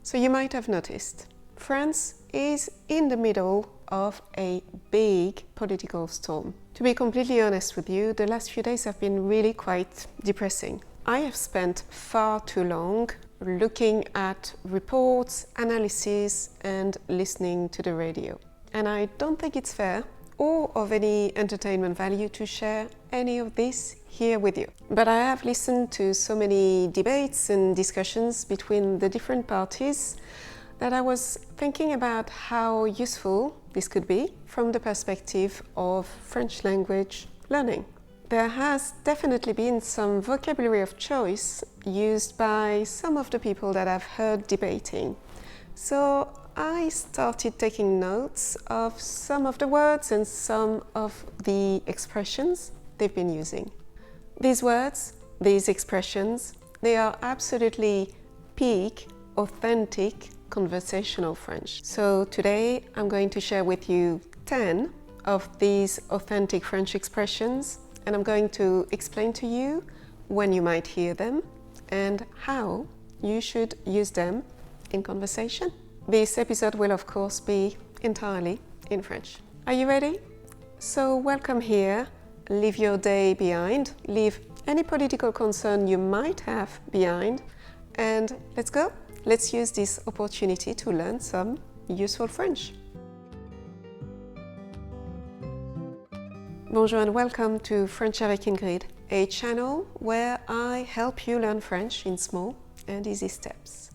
So you might have noticed, France is in the middle of a big political storm. To be completely honest with you, the last few days have been really quite depressing. I have spent far too long looking at reports, analysis, and listening to the radio. And I don't think it's fair or of any entertainment value to share any of this here with you. But I have listened to so many debates and discussions between the different parties that I was thinking about how useful this could be from the perspective of French language learning. There has definitely been some vocabulary of choice used by some of the people that I've heard debating. So I started taking notes of some of the words and some of the expressions they've been using. These words, these expressions, they are absolutely peak, authentic conversational French. So today I'm going to share with you 10 of these authentic French expressions, and I'm going to explain to you when you might hear them and how you should use them in conversation. This episode will of course be entirely in French. Are you ready? So welcome here. Leave your day behind, leave any political concern you might have behind, and let's go. Let's use this opportunity to learn some useful French. Bonjour and welcome to French avec Ingrid, a channel where I help you learn French in small and easy steps.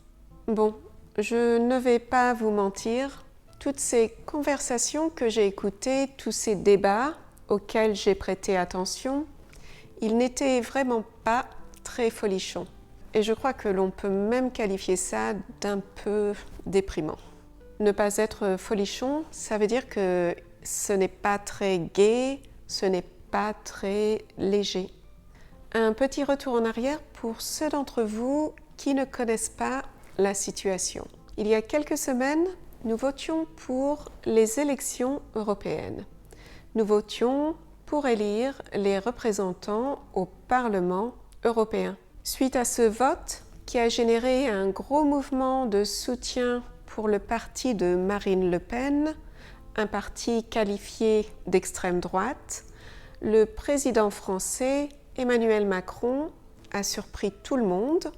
Bon, je ne vais pas vous mentir, toutes ces conversations que j'ai écoutées, tous ces débats auxquels j'ai prêté attention, ils n'étaient vraiment pas très folichons. Et je crois que l'on peut même qualifier ça d'un peu déprimant. Ne pas être folichon, ça veut dire que ce n'est pas très gai, ce n'est pas très léger. Un petit retour en arrière pour ceux d'entre vous qui ne connaissent pas la situation. Il y a quelques semaines, nous votions pour les élections européennes. Nous votions pour élire les représentants au Parlement européen. Suite à ce vote, qui a généré un gros mouvement de soutien pour le parti de Marine Le Pen, un parti qualifié d'extrême droite, le président français Emmanuel Macron a surpris tout le monde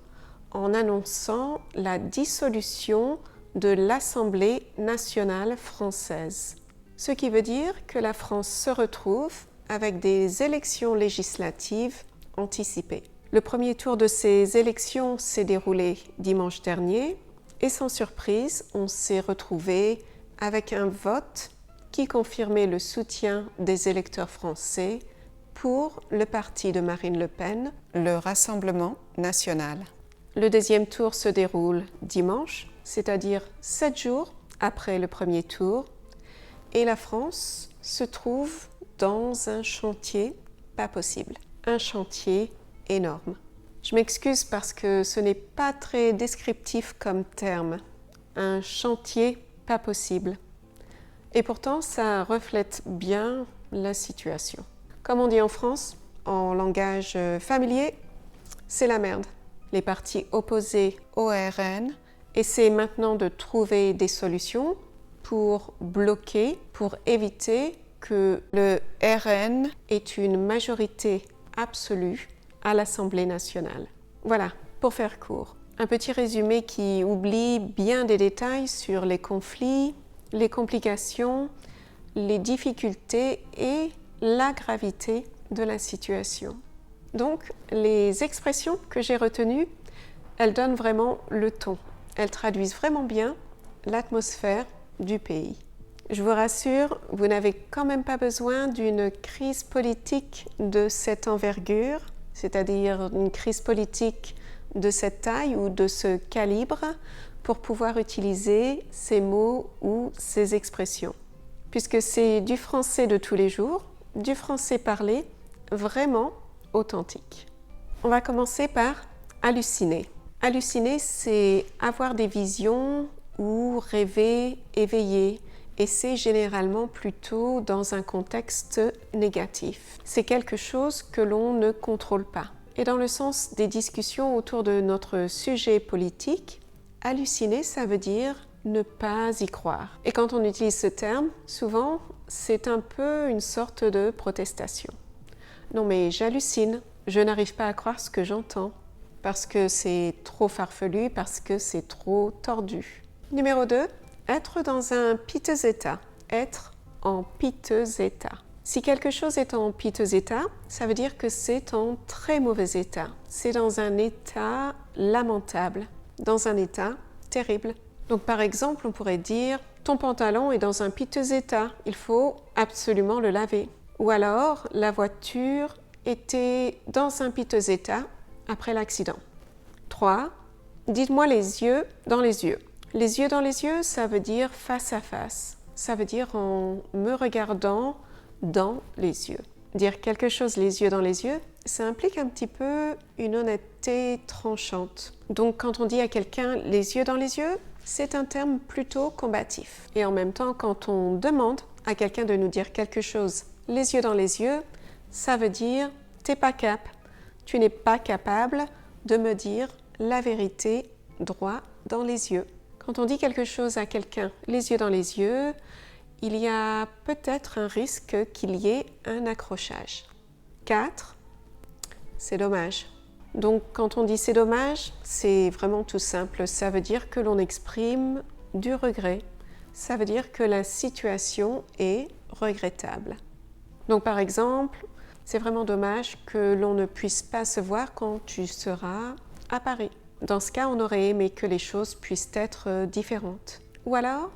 en annonçant la dissolution de l'Assemblée nationale française. Ce qui veut dire que la France se retrouve avec des élections législatives anticipées. Le premier tour de ces élections s'est déroulé dimanche dernier et sans surprise, on s'est retrouvé avec un vote qui confirmait le soutien des électeurs français pour le parti de Marine Le Pen, le Rassemblement national. Le deuxième tour se déroule dimanche, c'est-à-dire 7 jours après le premier tour, et la France se trouve dans un chantier pas possible, un chantier énorme. Je m'excuse parce que ce n'est pas très descriptif comme terme, un chantier pas possible. Et pourtant, ça reflète bien la situation. Comme on dit en France, en langage familier, c'est la merde. Les partis opposés au RN essaient maintenant de trouver des solutions pour bloquer, pour éviter que le RN ait une majorité absolue à l'Assemblée nationale. Voilà, pour faire court. Un petit résumé qui oublie bien des détails sur les conflits, les complications, les difficultés et la gravité de la situation. Donc, les expressions que j'ai retenues, elles donnent vraiment le ton. Elles traduisent vraiment bien l'atmosphère du pays. Je vous rassure, vous n'avez quand même pas besoin d'une crise politique de cette envergure, c'est-à-dire une crise politique de cette taille ou de ce calibre, pour pouvoir utiliser ces mots ou ces expressions. Puisque c'est du français de tous les jours, du français parlé, vraiment authentique. On va commencer par halluciner. Halluciner, c'est avoir des visions ou rêver, éveiller, et c'est généralement plutôt dans un contexte négatif. C'est quelque chose que l'on ne contrôle pas. Et dans le sens des discussions autour de notre sujet politique, halluciner, ça veut dire ne pas y croire. Et quand on utilise ce terme, souvent, c'est un peu une sorte de protestation. Non mais j'hallucine, je n'arrive pas à croire ce que j'entends, parce que c'est trop farfelu, parce que c'est trop tordu. Numéro 2, être dans un piteux état. Être en piteux état. Si quelque chose est en piteux état, ça veut dire que c'est en très mauvais état. C'est dans un état lamentable, dans un état terrible. Donc par exemple, on pourrait dire « ton pantalon est dans un piteux état, il faut absolument le laver ». Ou alors « la voiture était dans un piteux état après l'accident ». 3. Dites-moi les yeux dans les yeux. Les yeux dans les yeux, ça veut dire face à face. Ça veut dire en me regardant dans les yeux. Dire quelque chose les yeux dans les yeux, ça implique un petit peu une honnêteté tranchante. Donc quand on dit à quelqu'un les yeux dans les yeux, c'est un terme plutôt combatif. Et en même temps, quand on demande à quelqu'un de nous dire quelque chose les yeux dans les yeux, ça veut dire t'es pas cap, tu n'es pas capable de me dire la vérité droit dans les yeux. Quand on dit quelque chose à quelqu'un les yeux dans les yeux, il y a peut-être un risque qu'il y ait un accrochage. 4. C'est dommage. Donc quand on dit c'est dommage, c'est vraiment tout simple. Ça veut dire que l'on exprime du regret. Ça veut dire que la situation est regrettable. Donc par exemple, c'est vraiment dommage que l'on ne puisse pas se voir quand tu seras à Paris. Dans ce cas, on aurait aimé que les choses puissent être différentes. Ou alors,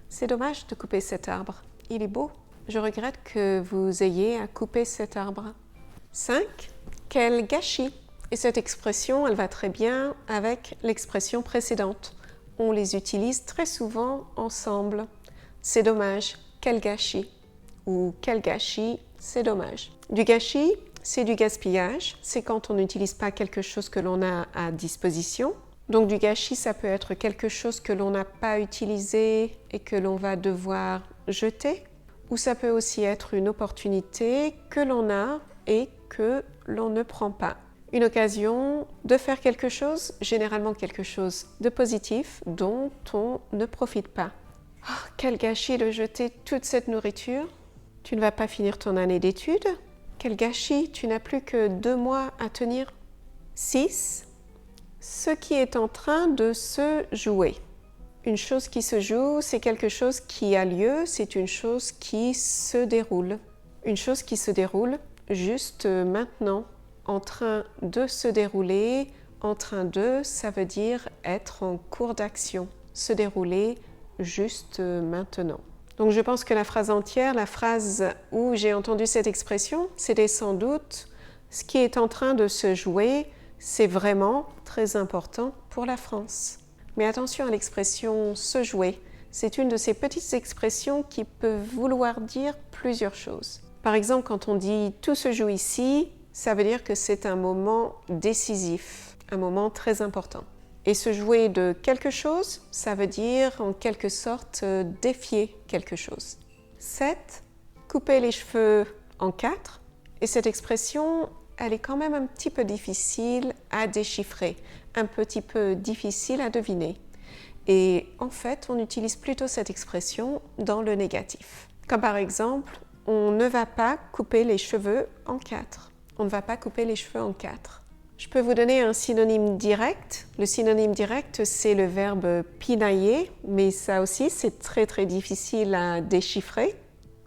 c'est dommage de couper cet arbre. Il est beau. Je regrette que vous ayez à couper cet arbre. 5. Quel gâchis! Et cette expression, elle va très bien avec l'expression précédente. On les utilise très souvent ensemble. C'est dommage, quel gâchis! Ou quel gâchis, c'est dommage. Du gâchis, c'est du gaspillage. C'est quand on n'utilise pas quelque chose que l'on a à disposition. Donc du gâchis, ça peut être quelque chose que l'on n'a pas utilisé et que l'on va devoir jeter. Ou ça peut aussi être une opportunité que l'on a et que l'on ne prend pas. Une occasion de faire quelque chose, généralement quelque chose de positif dont on ne profite pas. Oh, quel gâchis de jeter toute cette nourriture! Tu ne vas pas finir ton année d'études? Quel gâchis! Tu n'as plus que 2 mois à tenir. 6. Ce qui est en train de se jouer. Une chose qui se joue, c'est quelque chose qui a lieu, c'est une chose qui se déroule. Une chose qui se déroule juste maintenant, en train de se dérouler. En train de, ça veut dire être en cours d'action, se dérouler juste maintenant. Donc je pense que la phrase entière, la phrase où j'ai entendu cette expression, c'était sans doute « ce qui est en train de se jouer », c'est vraiment très important pour la France. Mais attention à l'expression « se jouer ». C'est une de ces petites expressions qui peut vouloir dire plusieurs choses. Par exemple, quand on dit « tout se joue ici », ça veut dire que c'est un moment décisif, un moment très important. Et se jouer de quelque chose, ça veut dire en quelque sorte défier quelque chose. 7. Couper les cheveux en 4. Et cette expression, elle est quand même un petit peu difficile à déchiffrer, un petit peu difficile à deviner. Et en fait, on utilise plutôt cette expression dans le négatif. Comme par exemple, on ne va pas couper les cheveux en 4. On ne va pas couper les cheveux en 4. Je peux vous donner un synonyme direct. Le synonyme direct, c'est le verbe pinailler, mais ça aussi, c'est très difficile à déchiffrer.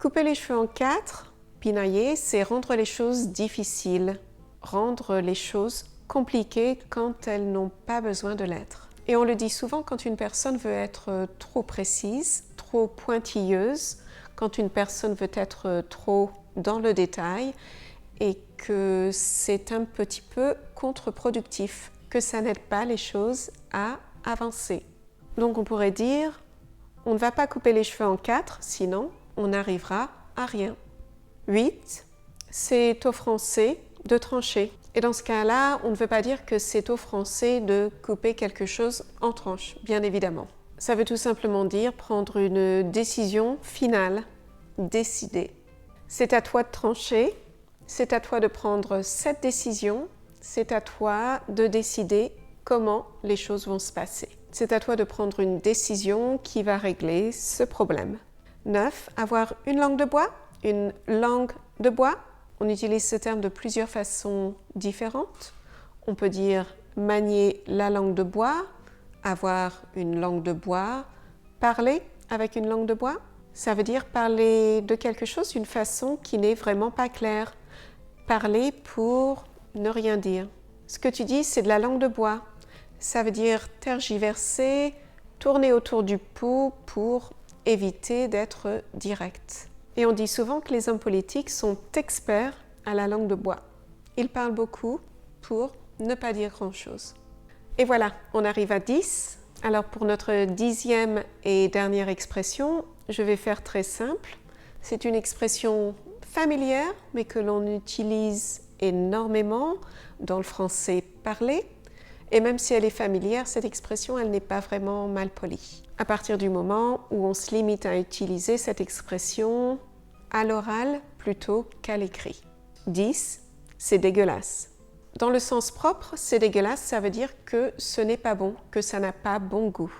Couper les cheveux en 4, pinailler, c'est rendre les choses difficiles, rendre les choses compliquées quand elles n'ont pas besoin de l'être. Et on le dit souvent quand une personne veut être trop précise, trop pointilleuse, quand une personne veut être trop dans le détail, et que c'est un petit peu contre-productif, que ça n'aide pas les choses à avancer. Donc on pourrait dire, on ne va pas couper les cheveux en 4, sinon on n'arrivera à rien. 8. C'est au Français de trancher. Et dans ce cas-là, on ne veut pas dire que c'est au Français de couper quelque chose en tranches, bien évidemment. Ça veut tout simplement dire prendre une décision finale, décider. C'est à toi de trancher. C'est à toi de prendre cette décision, c'est à toi de décider comment les choses vont se passer. C'est à toi de prendre une décision qui va régler ce problème. 9. Avoir une langue de bois. Une langue de bois. On utilise ce terme de plusieurs façons différentes. On peut dire manier la langue de bois, avoir une langue de bois, parler avec une langue de bois. Ça veut dire parler de quelque chose d'une façon qui n'est vraiment pas claire. Parler pour ne rien dire. Ce que tu dis, c'est de la langue de bois. Ça veut dire tergiverser, tourner autour du pot pour éviter d'être direct. Et on dit souvent que les hommes politiques sont experts à la langue de bois. Ils parlent beaucoup pour ne pas dire grand-chose. Et voilà, on arrive à 10. Alors pour notre 10e et dernière expression, je vais faire très simple. C'est une expression familière, mais que l'on utilise énormément dans le français parlé. Et même si elle est familière, cette expression, elle n'est pas vraiment mal polie. À partir du moment où on se limite à utiliser cette expression à l'oral plutôt qu'à l'écrit. 10, c'est dégueulasse. Dans le sens propre, c'est dégueulasse, ça veut dire que ce n'est pas bon, que ça n'a pas bon goût.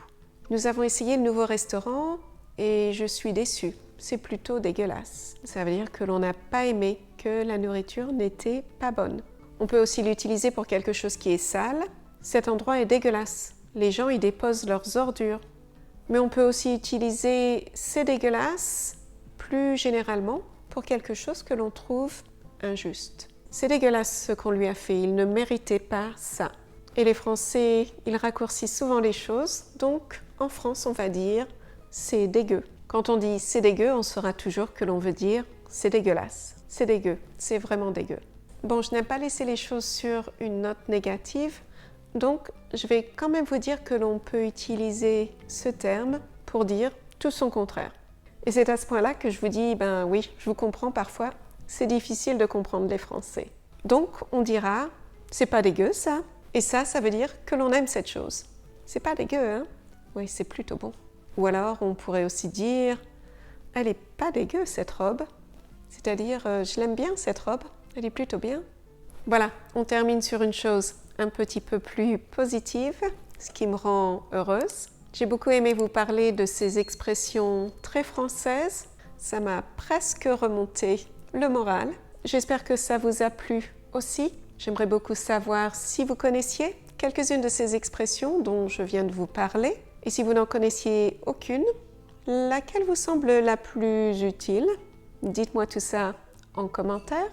Nous avons essayé le nouveau restaurant et je suis déçue. C'est plutôt dégueulasse. Ça veut dire que l'on n'a pas aimé, que la nourriture n'était pas bonne. On peut aussi l'utiliser pour quelque chose qui est sale. Cet endroit est dégueulasse. Les gens y déposent leurs ordures. Mais on peut aussi utiliser « c'est dégueulasse » plus généralement pour quelque chose que l'on trouve injuste. C'est dégueulasse ce qu'on lui a fait, il ne méritait pas ça. Et les Français, ils raccourcissent souvent les choses, donc en France on va dire « c'est dégueu ». Quand on dit « c'est dégueu », on saura toujours que l'on veut dire « c'est dégueulasse ». C'est dégueu, c'est vraiment dégueu. Bon, je n'aime pas laisser les choses sur une note négative, donc je vais quand même vous dire que l'on peut utiliser ce terme pour dire tout son contraire. Et c'est à ce point-là que je vous dis, ben oui, je vous comprends parfois, c'est difficile de comprendre les Français. Donc on dira, c'est pas dégueu ça, et ça veut dire que l'on aime cette chose. C'est pas dégueu, hein? Oui, c'est plutôt bon. Ou alors on pourrait aussi dire, elle est pas dégueu cette robe, c'est-à-dire je l'aime bien cette robe, elle est plutôt bien. Voilà, on termine sur une chose un petit peu plus positive, ce qui me rend heureuse. J'ai beaucoup aimé vous parler de ces expressions très françaises. Ça m'a presque remonté le moral. J'espère que ça vous a plu aussi. J'aimerais beaucoup savoir si vous connaissiez quelques-unes de ces expressions dont je viens de vous parler. Et si vous n'en connaissiez aucune, laquelle vous semble la plus utile? Dites-moi tout ça en commentaire.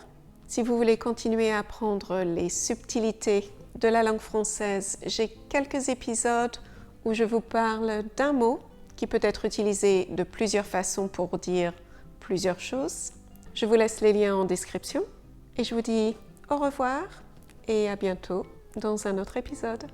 Si vous voulez continuer à apprendre les subtilités de la langue française, j'ai quelques épisodes où je vous parle d'un mot qui peut être utilisé de plusieurs façons pour dire plusieurs choses. Je vous laisse les liens en description et je vous dis au revoir et à bientôt dans un autre épisode.